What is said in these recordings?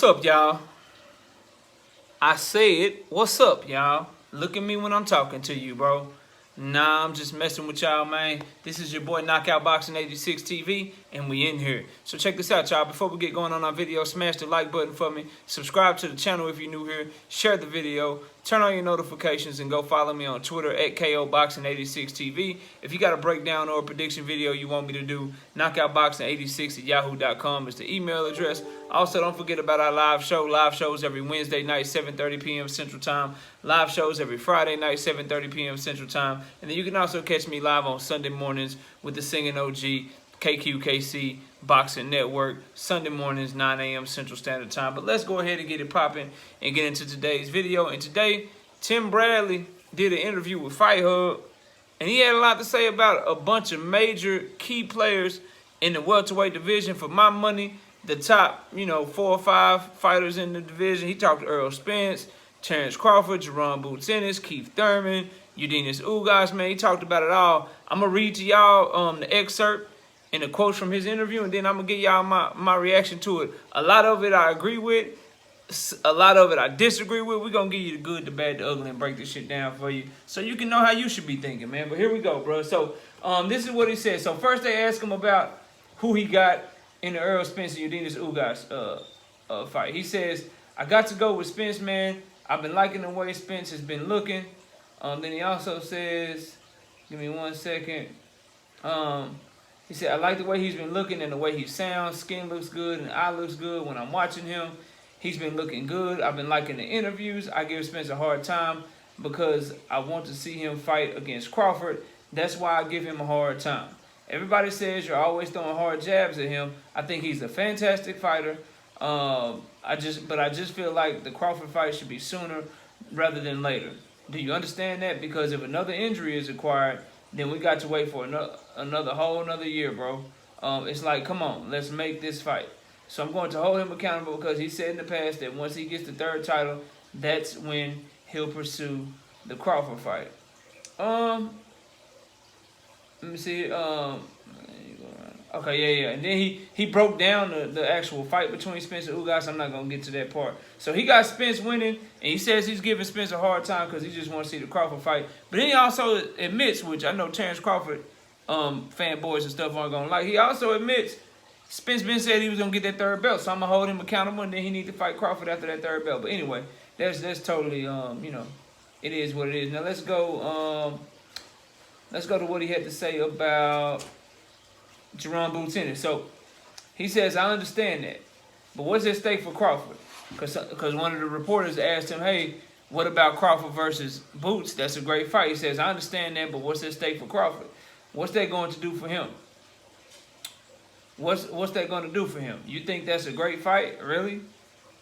up, y'all? I said, what's up, y'all? Look at me when I'm talking to you, bro. Nah, I'm just messing with y'all, man. This is your boy Knockout Boxing 86 TV, and we in here. So check this out, y'all. Before we get going on our video, smash the like button for me. Subscribe to the channel if you're new here. Share the video. Turn on your notifications and go follow me on Twitter at KOBoxing86TV. If you got a breakdown or a prediction video you want me to do, knockoutboxing86@yahoo.com is the email address. Also, don't forget about our live show. Live shows every Wednesday night, 7:30 p.m. Central Time. Live shows every Friday night, 7:30 p.m. Central Time. And then you can also catch me live on Sunday mornings with the singing OG, KQKC Boxing Network, Sunday mornings, 9 a.m. Central Standard Time. But let's go ahead and get it popping and get into today's video. And today, Tim Bradley did an interview with Fight Hub, and he had a lot to say about a bunch of major key players in the welterweight division. For my money, the top, 4 or 5 fighters in the division. He talked to Errol Spence, Terence Crawford, Jaron Ennis, Keith Thurman, Ugas, man. He talked about it all. I'm going to read to y'all the excerpt and the quotes from his interview, and then I'm going to give y'all my reaction to it. A lot of it I agree with. A lot of it I disagree with. We're going to give you the good, the bad, the ugly, and break this shit down for you so you can know how you should be thinking, man. But here we go, bro. So this is what he said. So first they asked him about who he got in the Errol Spence and Ugas fight. He says, I got to go with Spence, man. I've been liking the way Spence has been looking. Then he also says, give me 1 second. He said, I like the way he's been looking and the way he sounds. Skin looks good and eye looks good when I'm watching him. He's been looking good. I've been liking the interviews. I give Spence a hard time because I want to see him fight against Crawford. That's why I give him a hard time. Everybody says you're always throwing hard jabs at him. I think he's a fantastic fighter. But I just feel like the Crawford fight should be sooner rather than later. Do you understand that? Because if another injury is acquired, then we got to wait for another year, bro. It's like, come on, let's make this fight. So I'm going to hold him accountable because he said in the past that once he gets the 3rd title, that's when he'll pursue the Crawford fight. Let me see. Okay, yeah. And then he broke down the actual fight between Spence and Ugas. I'm not going to get to that part. So he got Spence winning, and he says he's giving Spence a hard time because he just wants to see the Crawford fight. But then he also admits, which I know Terence Crawford fanboys and stuff aren't going to like, he also admits Spence been said he was going to get that 3rd belt, so I'm going to hold him accountable, and then he needs to fight Crawford after that 3rd belt. But anyway, that's totally, it is what it is. Now let's go to what he had to say about Jaron Ennis. So he says, I understand that, but what's at stake for Crawford? Because one of the reporters asked him, hey, what about Crawford versus Boots? That's a great fight. He says, I understand that, but what's at stake for Crawford? What's that going to do for him? What's that going to do for him? You think that's a great fight? Really?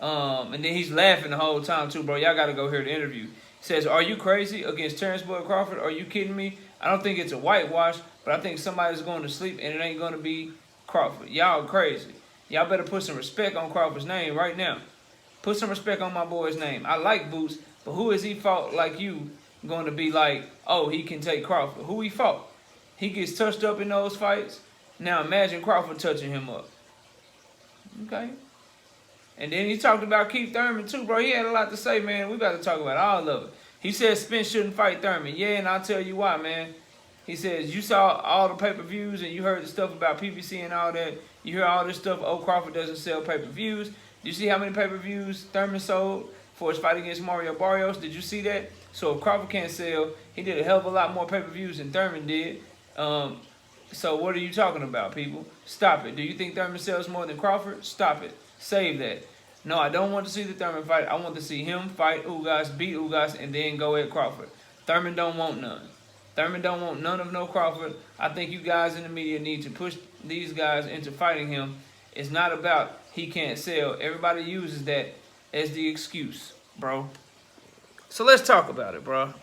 And then he's laughing the whole time too, bro. Y'all got to go hear the interview. He says, are you crazy against Terence Bud Crawford? Are you kidding me? I don't think it's a whitewash, but I think somebody's going to sleep and it ain't going to be Crawford. Y'all crazy. Y'all better put some respect on Crawford's name right now. Put some respect on my boy's name. I like Boots, but who has he fought like you going to be like, oh, he can take Crawford? Who he fought? He gets touched up in those fights. Now imagine Crawford touching him up. Okay. And then he talked about Keith Thurman too, bro. He had a lot to say, man. We got to talk about all of it. He said Spence shouldn't fight Thurman. Yeah, and I'll tell you why, man. He says, you saw all the pay-per-views and you heard the stuff about PPC and all that. You hear all this stuff, oh, Crawford doesn't sell pay-per-views. Did you see how many pay-per-views Thurman sold for his fight against Mario Barrios? Did you see that? So if Crawford can't sell, he did a hell of a lot more pay-per-views than Thurman did. So what are you talking about, people? Stop it. Do you think Thurman sells more than Crawford? Stop it. Save that. No, I don't want to see the Thurman fight. I want to see him fight Ugas, beat Ugas, and then go at Crawford. Thurman don't want none. Thurman don't want none of no Crawford. I think you guys in the media need to push these guys into fighting him. It's not about he can't sell. Everybody uses that as the excuse, bro. So let's talk about it, bro.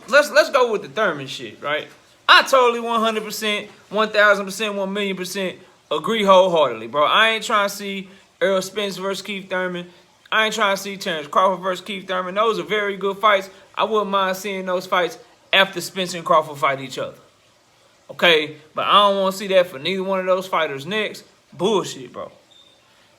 Let's go with the Thurman shit, right? I totally 100%, 1,000%, 1,000,000% agree wholeheartedly, bro. I ain't trying to see Errol Spence versus Keith Thurman. I ain't trying to see Terence Crawford versus Keith Thurman. Those are very good fights. I wouldn't mind seeing those fights after Spence and Crawford fight each other. Okay? But I don't want to see that for neither one of those fighters next. Bullshit, bro.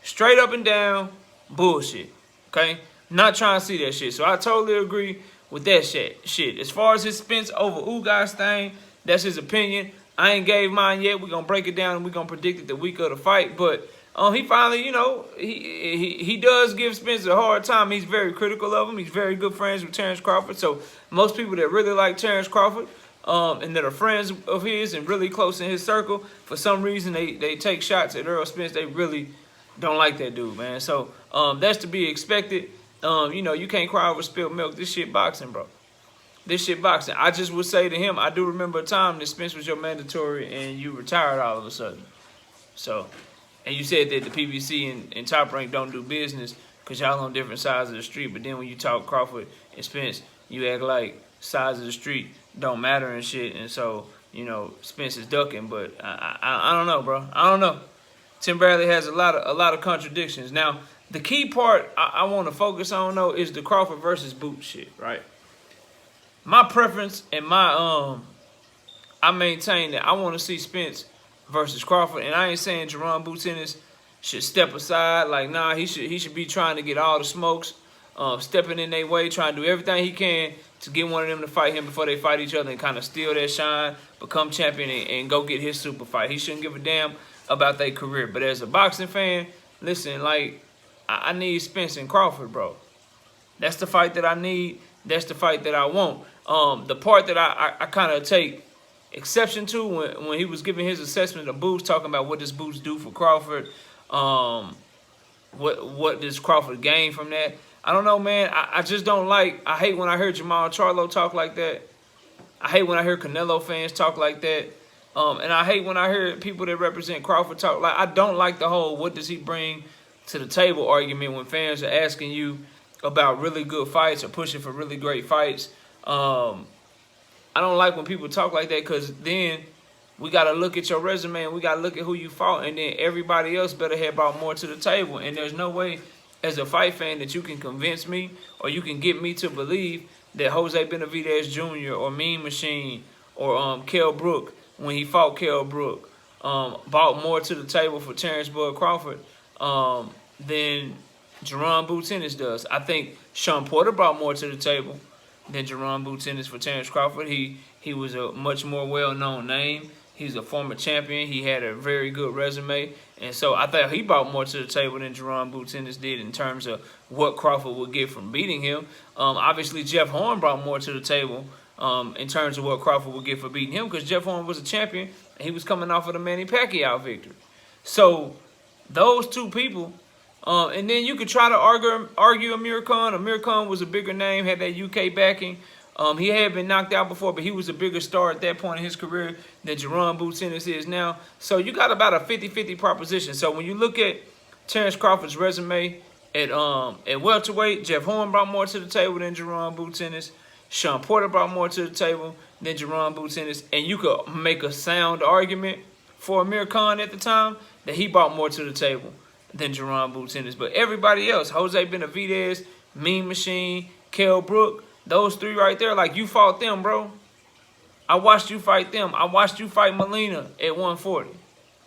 Straight up and down, Bullshit. Okay? Not trying to see that shit. So I totally agree with that shit. As far as his Spence over Ugas thing, that's his opinion. I ain't gave mine yet. We're gonna break it down and we're gonna predict it the week of the fight. But he finally, you know, he does give Spence a hard time. He's very critical of him. He's very good friends with Terence Crawford. So most people that really like Terence Crawford, and that are friends of his and really close in his circle, for some reason they take shots at Errol Spence. They really don't like that dude, man. So that's to be expected. You know, you can't cry over spilled milk. This shit boxing, bro. This shit boxing. I just would say to him, I do remember a time that Spence was your mandatory and you retired all of a sudden. So, and you said that the PBC and Top Rank don't do business because y'all on different sides of the street. But then when you talk Crawford and Spence, you act like sides of the street don't matter and shit. And so, you know, Spence is ducking. But I don't know, bro. I don't know. Tim Bradley has a lot of contradictions. Now, the key part I want to focus on, though, is the Crawford versus Boots shit, right? My preference and my I maintain that I want to see Spence versus Crawford, and I ain't saying Jaron Boots Ennis should step aside. Like, nah, he should be trying to get all the smokes, stepping in their way, trying to do everything he can to get one of them to fight him before they fight each other and kind of steal their shine, become champion, and go get his super fight. He shouldn't give a damn about their career. But as a boxing fan, listen, like, I need Spence and Crawford, bro. That's the fight that I need. That's the fight that I want. The part that I kind of take exception to when he was giving his assessment of Boots, talking about what does Boots do for Crawford, what does Crawford gain from that. I don't know, man. I just don't like. I hate when I hear Jamal Charlo talk like that. I hate when I hear Canelo fans talk like that. And I hate when I hear people that represent Crawford talk. Like, I don't like the whole what does he bring to the table argument when fans are asking you about really good fights or pushing for really great fights. I don't like when people talk like that, because then we got to look at your resume and we got to look at who you fought, and then everybody else better have brought more to the table. And there's no way as a fight fan that you can convince me or you can get me to believe that Jose Benavidez Jr. or Mean Machine or Kell Brook, when he fought Kell Brook, brought more to the table for Terence Bud Crawford than Jaron Boots Ennis does. I think Sean Porter brought more to the table than Jaron Boots Ennis for Terence Crawford. He was a much more well-known name. He's a former champion. He had a very good resume. And so I thought he brought more to the table than Jaron Boots Ennis did in terms of what Crawford would get from beating him. Obviously, Jeff Horn brought more to the table in terms of what Crawford would get for beating him, because Jeff Horn was a champion and he was coming off of the Manny Pacquiao victory. So those two people, and then you could try to argue Amir Khan. Amir Khan was a bigger name, had that UK backing. He had been knocked out before, but he was a bigger star at that point in his career than Jaron Boots Ennis is now. So you got about a 50-50 proposition. So when you look at Terence Crawford's resume at welterweight, Jeff Horn brought more to the table than Jaron Boots Ennis. Sean Porter brought more to the table than Jaron Boots Ennis. And you could make a sound argument for Amir Khan at the time that he brought more to the table than Jaron Boots Ennis. But everybody else, Jose Benavidez, Mean Machine, Kell Brook, those three right there, like, you fought them, bro. I watched you fight them. I watched you fight Molina at 140.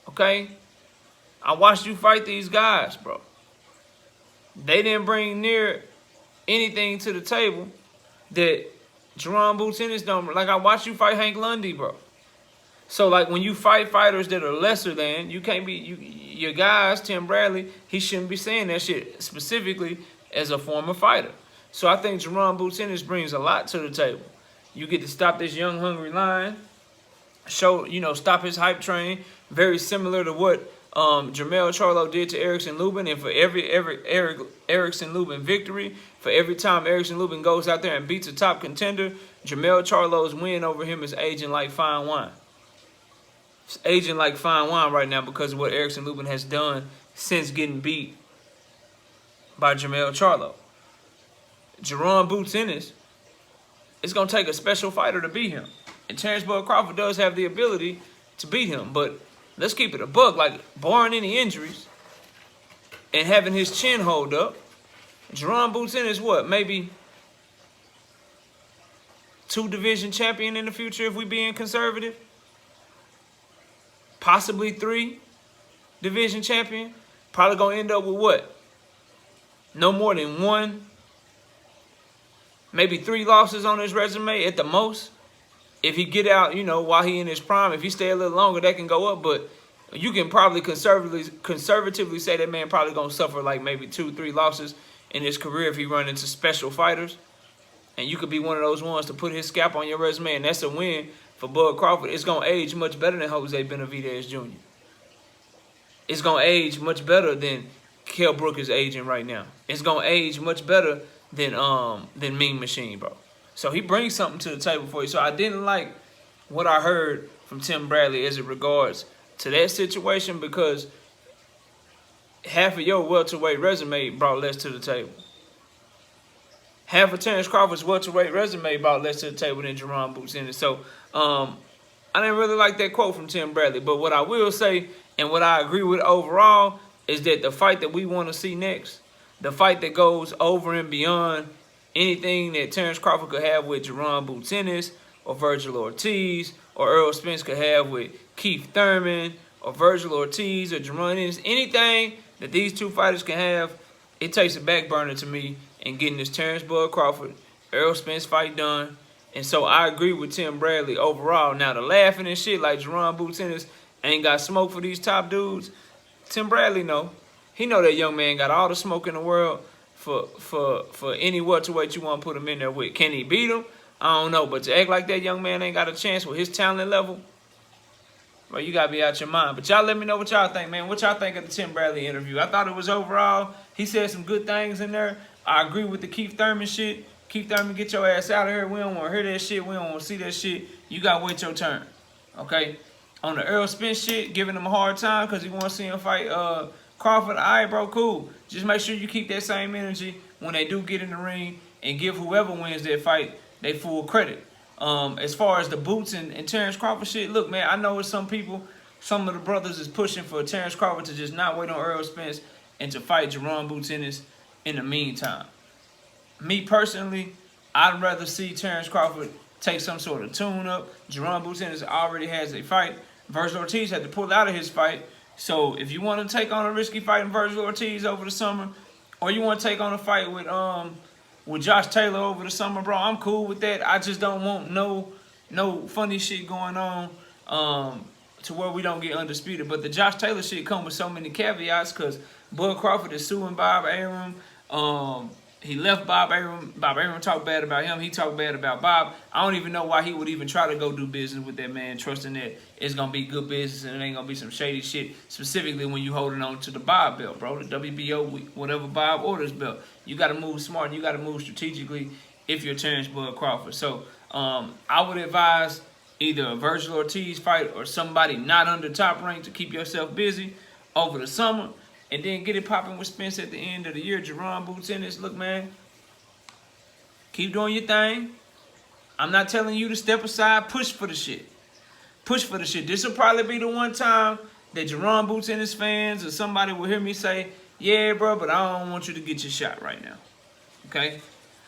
Okay? I watched you fight these guys, bro. They didn't bring near anything to the table that Jaron Boots Ennis don't. Like, I watched you fight Hank Lundy, bro. So, like, when you fight fighters that are lesser than, you can't be, your guys, Tim Bradley, he shouldn't be saying that shit specifically as a former fighter. So I think Jaron Boots Ennis brings a lot to the table. You get to stop this young, hungry lion, stop his hype train, very similar to what Jermell Charlo did to Erickson Lubin. And for every Erickson Lubin victory, for every time Erickson Lubin goes out there and beats a top contender, Jermell Charlo's win over him is aging like fine wine. It's aging like fine wine right now because of what Erickson Lubin has done since getting beat by Jermell Charlo. Jaron Boots Ennis, it's going to take a special fighter to beat him. And Terence Bud Crawford does have the ability to beat him. But let's keep it a buck. Like, barring any injuries and having his chin hold up, Jaron Boots Ennis, what, maybe 2 division champion in the future if we being conservative? Possibly 3 division champion. Probably going to end up with what? no more than 1, maybe 3 losses on his resume at the most. If he get out, you know, while he in his prime, if he stay a little longer, that can go up. But you can probably conservatively say that man probably gonna suffer like maybe 2, 3 losses in his career if he run into special fighters. And you could be one of those ones to put his scalp on your resume, and that's a win for Bud Crawford. It's gonna age much better than Jose Benavidez Jr. It's gonna age much better than Kell Brook is aging right now. It's gonna age much better than Mean Machine, bro. So he brings something to the table for you. So I didn't like what I heard from Tim Bradley as it regards to that situation, because half of your welterweight resume brought less to the table. Half of Terence Crawford's welterweight resume brought less to the table than Jaron Boots Ennis. So I didn't really like that quote from Tim Bradley. But what I will say, and what I agree with overall, is that the fight that we want to see next, the fight that goes over and beyond anything that Terence Crawford could have with Jaron Boots Ennis or Virgil Ortiz, or Errol Spence could have with Keith Thurman or Virgil Ortiz or Jaron Ennis, anything that these two fighters can have, it takes a back burner to me in getting this Terence Bud Crawford, Errol Spence fight done. And so I agree with Tim Bradley overall. Now, the laughing and shit like Jaron Boots Ennis ain't got smoke for these top dudes, Tim Bradley know. He know that young man got all the smoke in the world for any welterweight you want to put him in there with. Can he beat him? I don't know. But to act like that young man ain't got a chance with his talent level, well, you got to be out your mind. But y'all let me know what y'all think, man. What y'all think of the Tim Bradley interview? I thought it was overall, he said some good things in there. I agree with the Keith Thurman shit. Keith Thurman, get your ass out of here. We don't want to hear that shit. We don't want to see that shit. You got to wait your turn, okay? On the Errol Spence shit, giving him a hard time because he want to see him fight Crawford. All right, bro, cool. Just make sure you keep that same energy when they do get in the ring and give whoever wins that fight they full credit. As far as the Boots and Terence Crawford shit, look, man, I know it's some people, some of the brothers is pushing for Terence Crawford to just not wait on Errol Spence and to fight Jaron Boots Ennis in the meantime. Me personally, I'd rather see Terence Crawford take some sort of tune-up. Jaron Boots Ennis already has a fight. Virgil Ortiz had to pull out of his fight. So if you want to take on a risky fight in Virgil Ortiz over the summer, or you want to take on a fight with Josh Taylor over the summer, bro, I'm cool with that. I just don't want no funny shit going on to where we don't get undisputed. But the Josh Taylor shit come with so many caveats because Bud Crawford is suing Bob Arum. He left Bob Arum. Bob Arum talked bad about him. He talked bad about Bob. I don't even know why he would even try to go do business with that man, trusting that it's going to be good business and it ain't going to be some shady shit, specifically when you holding on to the Bob belt, bro, the WBO, whatever Bob orders belt. You got to move smart and you got to move strategically if you're Terence Bud Crawford. So I would advise either a Virgil Ortiz fight or somebody not under top rank to keep yourself busy over the summer. And then get it popping with Spence at the end of the year. Jaron Boots Ennis, look, man, keep doing your thing. I'm not telling you to step aside. Push for the shit. Push for the shit. This will probably be the one time that Jaron Boots Ennis fans or somebody will hear me say, yeah, bro, but I don't want you to get your shot right now. Okay?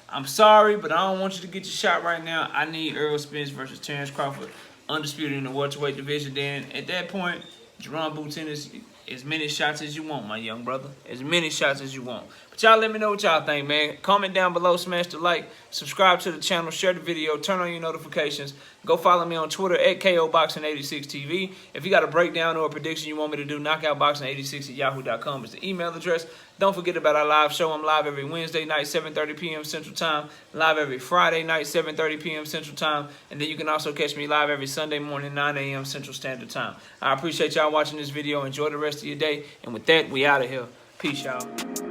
I'm sorry, but I don't want you to get your shot right now. I need Errol Spence versus Terence Crawford, undisputed in the welterweight division. Then at that point, Jaron Boots Ennis, as many shots as you want, my young brother. As many shots as you want. But y'all let me know what y'all think, man. Comment down below, smash the like, subscribe to the channel, share the video, turn on your notifications. Go follow me on Twitter at KOBoxing86TV. If you got a breakdown or a prediction you want me to do, knockoutboxing86@yahoo.com is the email address. Don't forget about our live show. I'm live every Wednesday night, 7:30 p.m. Central Time. Live every Friday night, 7:30 p.m. Central Time. And then you can also catch me live every Sunday morning, 9 a.m. Central Standard Time. I appreciate y'all watching this video. Enjoy the rest of your day. And with that, we out of here. Peace, y'all.